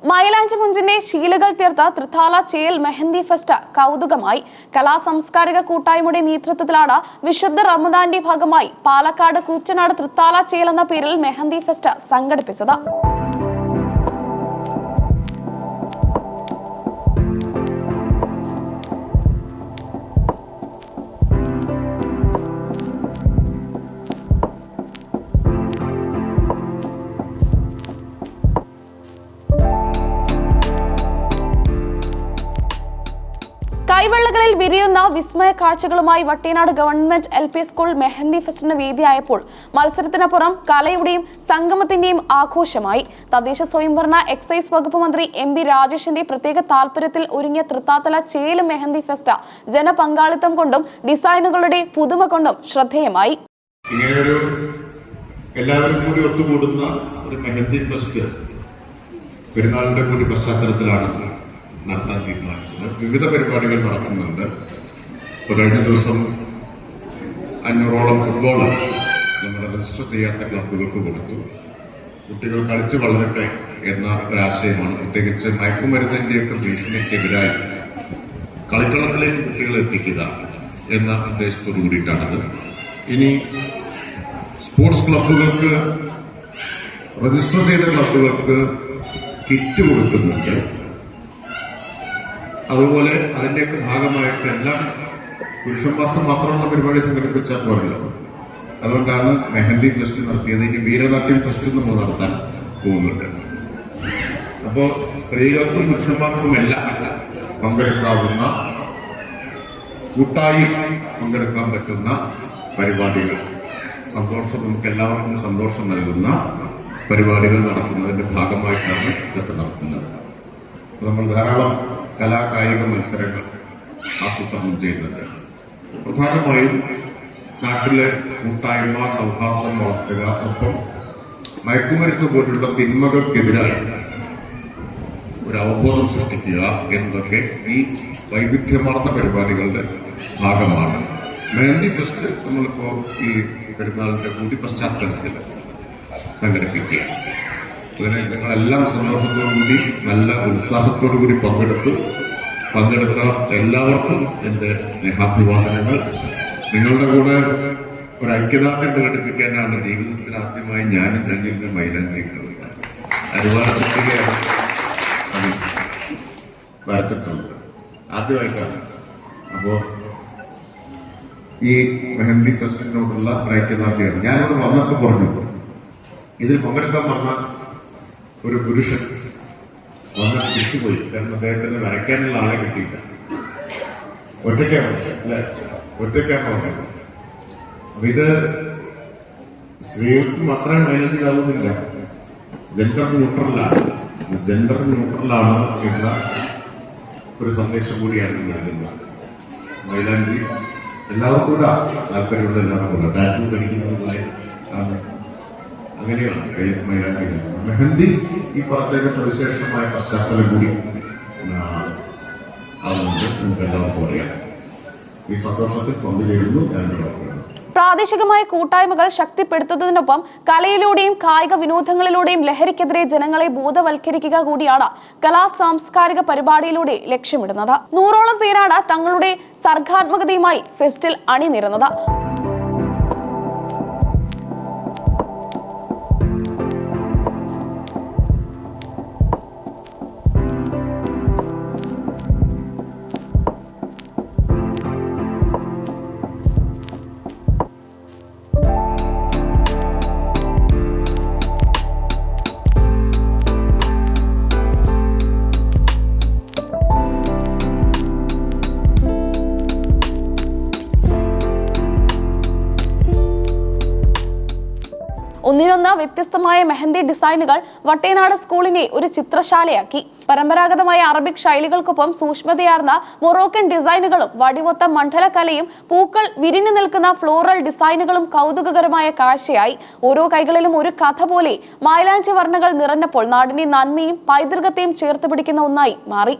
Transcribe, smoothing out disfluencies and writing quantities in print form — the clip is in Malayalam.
മൈലാഞ്ചി മുഞ്ചിന്റെ ശീലകൾ തീർത്ത തൃത്താല ചേൽ മെഹന്തി ഫെസ്റ്റ് കൗതുകമായി. കലാസാംസ്കാരിക കൂട്ടായ്മയുടെ നേതൃത്വത്തിലാണ് വിശുദ്ധ റമദാന്റെ ഭാഗമായി പാലക്കാട് കൂറ്റനാട് തൃത്താല ചേൽ എന്ന പേരിൽ മെഹന്തി ഫെസ്റ്റ് സംഘടിപ്പിച്ചത്. കൈവെള്ളകളിൽ വിരിയുന്ന വിസ്മയ കാഴ്ചകളുമായി Vattenad government LP school mehndi ഫെസ്റ്റിന് വേദിയായപ്പോൾ മത്സരത്തിനപ്പുറം കലയുടെയും സംഗമത്തിന്റെയും ആഘോഷമായി. തദ്ദേശ സ്വയംഭരണ എക്സൈസ് വകുപ്പ് മന്ത്രി MB രാജേഷിന്റെ പ്രത്യേക താൽപര്യത്തിൽ ഒരുങ്ങിയ തൃത്താല ചേൽ മെഹന്തി ഫെസ്റ്റ് ജനപങ്കാളിത്തം കൊണ്ടും ഡിസൈനുകളുടെ പുതുമ കൊണ്ടും ശ്രദ്ധേയമായി. എല്ലാവരും കൂടി ഒത്തുകൂടുന്ന ഒരു മെഹന്തി ഫെസ്റ്റ് പെരുന്നാളിന്റെ കൂടി പശ്ചാത്തലത്തിലാണ് നടത്താൻ തീരുമാനിച്ചത്. വിവിധ പരിപാടികൾ നടക്കുന്നുണ്ട്. കഴിഞ്ഞ ദിവസം 500ഓളം ഫുട്ബോൾ നമ്മുടെ രജിസ്റ്റർ ചെയ്യാത്ത ക്ലബുകൾക്ക് കൊടുത്തു. കുട്ടികൾ കളിച്ചു വളരട്ടെ എന്ന ഒരാശയമാണ്. പ്രത്യേകിച്ച് മയക്കുമരുന്നിന്റെയൊക്കെ ഭീഷണിക്കെതിരായി കളിക്കളത്തിലേക്ക് കുട്ടികളെ എത്തിക്കുക എന്ന ഉദ്ദേശത്തോടു കൂടിയിട്ടാണത്. ഇനി സ്പോർട്സ് ക്ലബുകൾക്ക്, രജിസ്റ്റർ ചെയ്ത ക്ലബുകൾക്ക് കിറ്റ് കൊടുക്കുന്നുണ്ട്. അതുപോലെ അതിന്റെയൊക്കെ ഭാഗമായിട്ട് എല്ലാം പുരുഷന്മാർക്ക് മാത്രമുള്ള പരിപാടി സംഘടിപ്പിച്ചാൽ പോരല്ലോ. അതുകൊണ്ടാണ് മെഹന്തി ഫെസ്റ്റ് നടത്തിയത്. ഇനി വീരനാട്യം ഫെസ്റ്റ് നമ്മൾ നടത്താൻ പോകുന്നുണ്ട്. അപ്പോൾ സ്ത്രീകൾക്കും പുരുഷന്മാർക്കുമെല്ലാം പങ്കെടുക്കാവുന്ന, കൂട്ടായി പങ്കെടുക്കാൻ പറ്റുന്ന പരിപാടികൾ, നമുക്ക് എല്ലാവർക്കും സന്തോഷം നൽകുന്ന പരിപാടികൾ നടത്തുന്നതിന്റെ ഭാഗമായിട്ടാണ് ഇതൊക്കെ നടത്തുന്നത്. നമ്മൾ ധാരാളം കലാകായിക മത്സരങ്ങൾ ആസൂത്രണം ചെയ്യുന്നുണ്ട്. പ്രധാനമായും നാട്ടിലെ കൂട്ടായ്മ, സൗഹാർദ്ദം വളർത്തുക, ഒപ്പം മയക്കുമരുന്ന് പോലുള്ള തിന്മകൾക്കെതിരായി ഒരു അവബോധം സൃഷ്ടിക്കുക എന്നതൊക്കെ ഈ വൈവിധ്യമാർന്ന പരിപാടികളുടെ ഭാഗമാണ്. മെഹന്തി ഫെസ്റ്റ് നമ്മളിപ്പോ ഈ പെരുന്നാളിന്റെ കൂടി പശ്ചാത്തലത്തിൽ സംഘടിപ്പിക്കുക. അതിനെ നിങ്ങളെല്ലാം സന്തോഷത്തോടുകൂടി, നല്ല ഉത്സാഹത്തോടു കൂടി പങ്കെടുത്ത എല്ലാവർക്കും എന്റെ സ്നേഹാഭിവാദനങ്ങൾ. നിങ്ങളുടെ കൂടെ ഒരു ഐക്യദാർഢ്യം പ്രകടിപ്പിക്കാനാണ് ജീവിതത്തിൽ ആദ്യമായി ഞാനും ഞങ്ങളുടെ മൈലാഞ്ചി ഒരുപാട് പ്രത്യേകയാണ് വരച്ചിട്ടുള്ളത്. ആദ്യമായിട്ടാണ്. അപ്പോ ഈ മെഹന്തി ഫെസ്റ്റിനോടുള്ള ഐക്യദാർഢ്യമാണ്. ഞാനിവിടെ വന്നപ്പോൾ പറഞ്ഞു, ഇതിൽ പങ്കെടുക്കാൻ വന്ന ഒരു പുരുഷൻ വന്ന് തിരിച്ചുപോയി. കാരണം അദ്ദേഹത്തിന് വരയ്ക്കാനുള്ള ആളെ കിട്ടിയില്ല. ഒറ്റയ്ക്കാണ് അല്ലെ? ഒറ്റയ്ക്കാണ് വന്നത്. അപ്പൊ ഇത് സ്ത്രീകൾക്ക് മാത്രമേ മൈലാഞ്ചിലാവുന്നില്ല. ജെൻഡർ ന്യൂട്രലാണ് എന്ന ഒരു സന്ദേശം കൂടിയാണ് നൽകുന്നത്. മൈലാഞ്ചി എല്ലാവർക്കും കൂടെ താല്പര്യമുള്ള എല്ലാവർക്കും കൂടെ ടാറ്റു പഠിക്കുന്നതുമായി അങ്ങനെയാണ് മൈലാഞ്ചി. മെഹന്തി ഈ പ്രത്യേക സവിശേഷമായ പശ്ചാത്തലം കൂടി അതുകൊണ്ട് നമുക്ക് എല്ലാവർക്കും അറിയാം. ഈ സന്തോഷത്തിൽ പങ്കുചേരുന്നു ഞാൻ. പ്രാദേശികമായ കൂട്ടായ്മകൾ ശക്തിപ്പെടുത്തുന്നതിനൊപ്പം കലയിലൂടെയും കായിക വിനോദങ്ങളിലൂടെയും ലഹരിക്കെതിരെ ജനങ്ങളെ ബോധവൽക്കരിക്കുക കൂടിയാണ് കലാസാംസ്കാരിക പരിപാടിയിലൂടെ ലക്ഷ്യമിടുന്നത്. 100ഓളം പേരാണ് തങ്ങളുടെ സർഗാത്മകതയുമായി ഫെസ്റ്റിൽ അണിനിരന്നത്. ഒന്നിനൊന്ന് വ്യത്യസ്തമായ മെഹന്തി ഡിസൈനുകൾ വട്ടേനാട് സ്കൂളിനെ ഒരു ചിത്രശാലയാക്കി. പരമ്പരാഗതമായ അറബിക് ശൈലികൾക്കൊപ്പം സൂക്ഷ്മതയാർന്ന മൊറോക്കൻ ഡിസൈനുകളും വടിവൊത്ത മണ്ഡലകലയും പൂക്കൾ വിരിഞ്ഞു നിൽക്കുന്ന ഫ്ലോറൽ ഡിസൈനുകളും കൗതുകകരമായ കാഴ്ചയായി. ഓരോ കൈകളിലും ഒരു കഥ പോലെ മൈലാഞ്ചി വർണ്ണങ്ങൾ നിറഞ്ഞപ്പോൾ നാടിന്റെ നന്മയും പൈതൃകത്തെയും ചേർത്ത് പിടിക്കുന്ന ഒന്നായി മാറി.